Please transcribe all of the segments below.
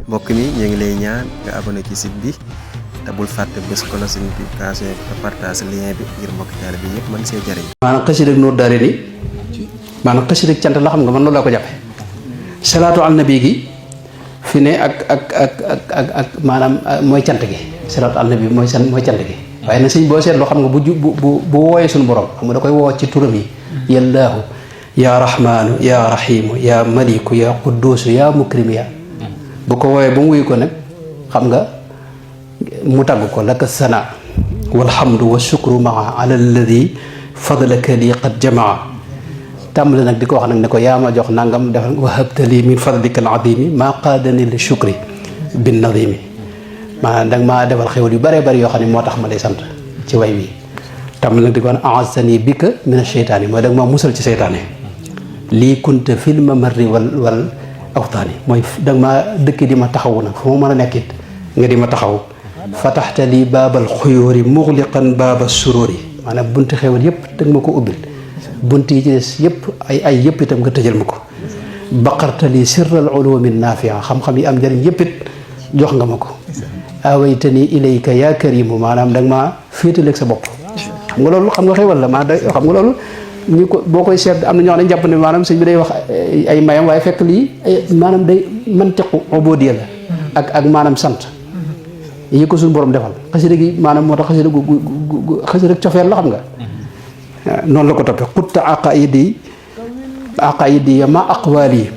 mbokk mi ñu ngi lay ñaan nga abonné ci site bi te bul fàtte bés cloche notification te partage lien bi ngir mbokk taal bi yëpp mën see jëriñ. maanaam xasida ak Nuuru Daarayni maanaam xasida ak cant la xam nga man loolu laa ko jàppe salaatu ala nabi gi fi ne ak maanaam mooy cant gi salaatu ala nabi mooy cant gi waaye nag sëñ boo seetloo xam nga bu wooyee suñu borom xam nga da koy woo ci turam yi yallaahu yaa rahmaanu yaa rahimu yaa maliku yaa qudduusu yaa mukrimu yaa bu ko wooyee ba mu wuyu ko nag xam nga mu tàgg ko laka sana walhamdu wa shukru maa ala alladi fadlaka lii qad jamaa tàmbali nag di ko wax nag ne ko yaa ma jox nangam defal wahabtali min fadlika al adimi maa qaadani li shukri bin nadimi maanaam danga maa defal xéwal yu bëree bëri yoo xam ne moo tax ma lay sant ci way wi tàmbali nag di ko wax aazani bika min asheytaani mooy danga maa musal ci seytaane lii kunta fil mamarri wal awtaani mooy danga maa dëkk di ma taxawu nag fu ma mën a nekkit nga di ma taxaw fataxta lii baabal xuyóori muxliqan baaba suróori maanaam bunti xéwal yëpp danga ma ko ubbil bunt yi ci des yëpp ay yëpp itam nga tëjal ma ko baqarta lii sirral ulumi naafia xam-xam yi am njëriñ yëpp it jox nga ma ko awaytani ilayka yaa karimu maanaam danga maa féetaleeg sa bopp xam nga loolu xam nga xéwal la maa xam nga loolu ñu ko boo koy seet am na ñoo xam ne jàpp ne maanaam sëñ bi day wax ay mayam waaye fekk lii maanaam day mantiqu ubudiya la ak maanaam sant yi ko suñu borom defal xasida gi maanaam moo tax xasida cofeel la xam nga noonu la ko toppee xutta aqaidi ya ma aqwaali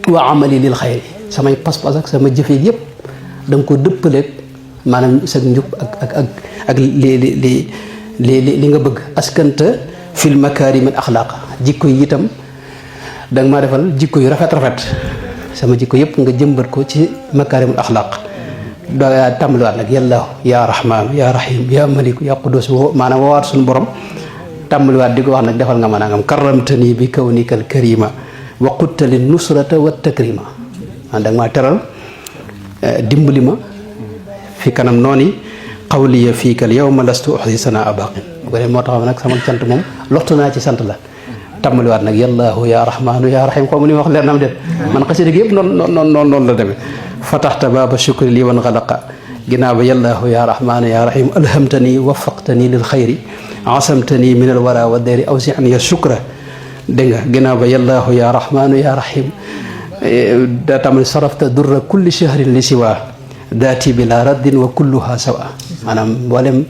wa amali lil xayri samay pas-pas ak sama jëfe yëpp da nga ko dëppaleeg maanaam sa njub ak li nga bëgg askanta fil makarim al axlaaq jikko yi itam da nga maa defal jikko yu rafet sama jikko yëpp nga jëmbat ko ci makarim al axlaaq daa tàmbaliwaat nag yàlla yaa rahmaanu yaa rahim yaa maliku yaa qudus maanaam woowaat suñu borom tàmbaliwaat di ko wax nag defal nga ma nangam karamtani bi kawnikal karima wa quttali nusrata wa takrima da nga maa teral dimbali ma fi kanam noonu qawliya fiikal yawma lastu uxsi sana abaqin bu ko dee moo tax nag sama cant moom loxtu naa ci sant la tàmbaliwaat nag yallaahu yaa rahmaanu yaa rahim xaw ma li ma wax leer na am déet man xasida gi yëpp noonu la demee fataxta baaba shukri lii wan xalaqa ginnaaw ba yallaahu yaa rahmaanu yaa rahim alhamtani wafaqtani lil xayri asamtani min al wara wa deri awsini ya shukra dégg nga ginnaaw ba yallaahu yaa rahmaanu yaa rahim daa tamit sarafta durra kulli shahrin li siwa daati bi la raddin wa kulluha sawa maanaam mboolem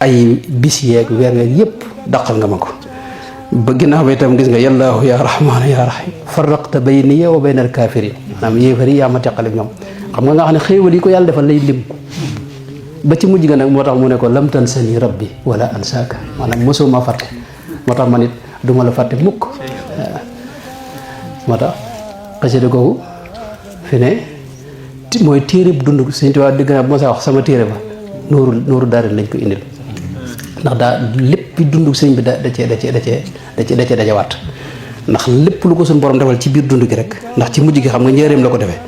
ay bis yeeg weer yëpp daqal nga ma ko ba ginnaaw ba itam gis nga yallaahu yaa rahmaanu yaa rahim farraqta bayniya wa bayna al kafirin maanaam yéefari yaa ma teqale ñoom xam nga xam ne xéewal yi ko yàlla defal lay lim ba ci mujj ga nag moo tax mu ne ko lam tansani rabbi wala ansaaka maanaam mosoo ma fàtte moo tax man it duma la fàtte mukk moo tax xasida googu fi ne mooy téere bu dund Sëñ Tuubaa dégg naa bu ma sa wax sama téere ba Nuuru Daarayni lañ ko indil ndax daa lépp dund sëñ bi da cee dajawaat ndax lépp lu ko suñu borom defal ci biir dund gi rek ndax ci mujj gi xam nga njëriñ la ko defee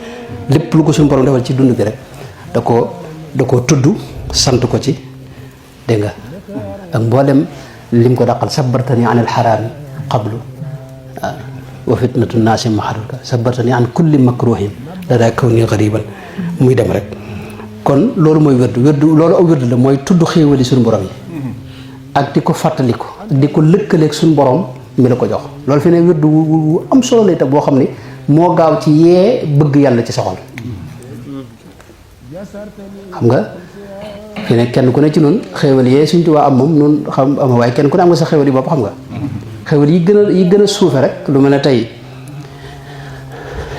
lépp lu ko suñu borom defal ci dund gi rek da koo tudd sant ko ci dégg nga ak mboolem lim ko dàqal sabartani an al xaraami qablu wa fitnatu naasi maharuka sabartani an kulli makruhin dadaa kaw ni gariban muy dem rek kon loolu mooy wérdu loolu aw wérdu la mooy tudd xéewali suñu borom yi ak di ko fàttaliku di ko lëkkaleeg suñu borom mi la ko jox loolu fi ne wérdu wu am solo lay tax boo xam ni moo gaaw ci yee bëgg yàlla ci sa xol xam nga fi ne kenn ku ne ci noonu xéewal yee Sëñ Tuubaa am moom noonu xam am waaye kenn ku ne am nga sa xéewal yi bopp xam nga xéewal yi gën a suufe rek lu mel ne tey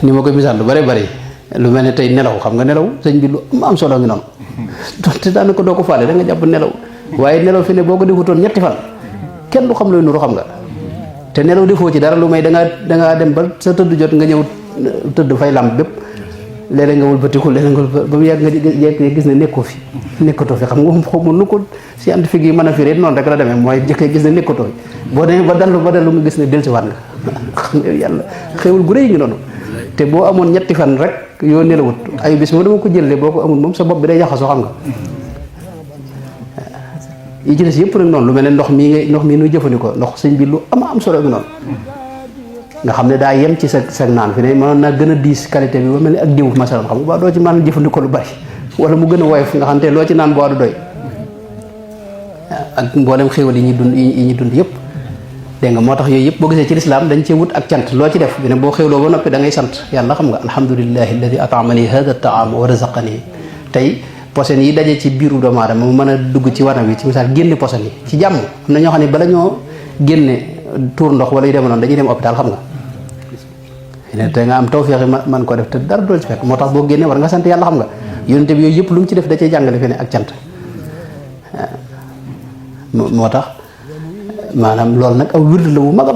ni ma koy misaal lu bare bari lu mel ne tey nelaw xam nga nelaw sëñ bi lu am solo ngi noonu donte daanaka doo ko faale da nga jàpp nelaw waaye nelaw fi ne boo ko defutoon ñetti fan kenn du xam looy nuru xam nga te nelaw defoo ci dara lu may dangaa dem ba sa tëdd jot nga ñëw tëdd fay lamp bépp léeg-léeg nga wëlbatiku léeg-léeg nga ba mu yàgg nga gis ne nekkatoo fi xam nga xamul nu ko scientifique yi mën a firee noonu rek la demee mooy jëkkee gis ne nekkatoo fi boo demee ba dallu nga gis ne dellusiwaat nga xam nga yàlla xéwal gu rëy ngi noonu te boo amoon ñetti fan rek yoo nelawut ay bis moo dama ko jëlee boo ko amul moom sa bopp bi day jaxasoo xam nga yi ci des yëpp nag noonu lu mel ne ndox mii nuy jëfandikoo ndox sëñ bi lu am solo ngi noonu nga xam ne daa yem ci sa naan fi ne mënoon naa gën a diis qualité bi ba mel ni ak diw masalan xam nga ba doo ci mën a jëfandikoo lu bari wala mu gën a woyof nga xam te loo ci naan boo du doy ak mboolem xéwal yi ñuy dund yëpp dégg nga moo tax yooyu yëpp boo gisee ci lislaam dañ cee wut ak cant loo ci def bi ne boo xéwloo ba noppi da ngay sant yàlla xam nga alhamdulillahi alladi atamani hada taam wa razaqani tey posen yi daje ci biiru doomu aadama mu mën a dugg ci wanam wi ci misaal génne posen yi ci jàmm am na ñoo xam ne bala ñoo génne tuur ndox wala yu dem noonu dañuy dem hôpital xam nga ne te nga am tawfeex man ko def te dara dool ci fekk moo tax boo génnee war nga sant yàlla xam nga yonente bi yooyu yëpp lu mu ci def da cee jàngale fi ne ak cant moo tax maanaam loolu nag aw wird la bu mag a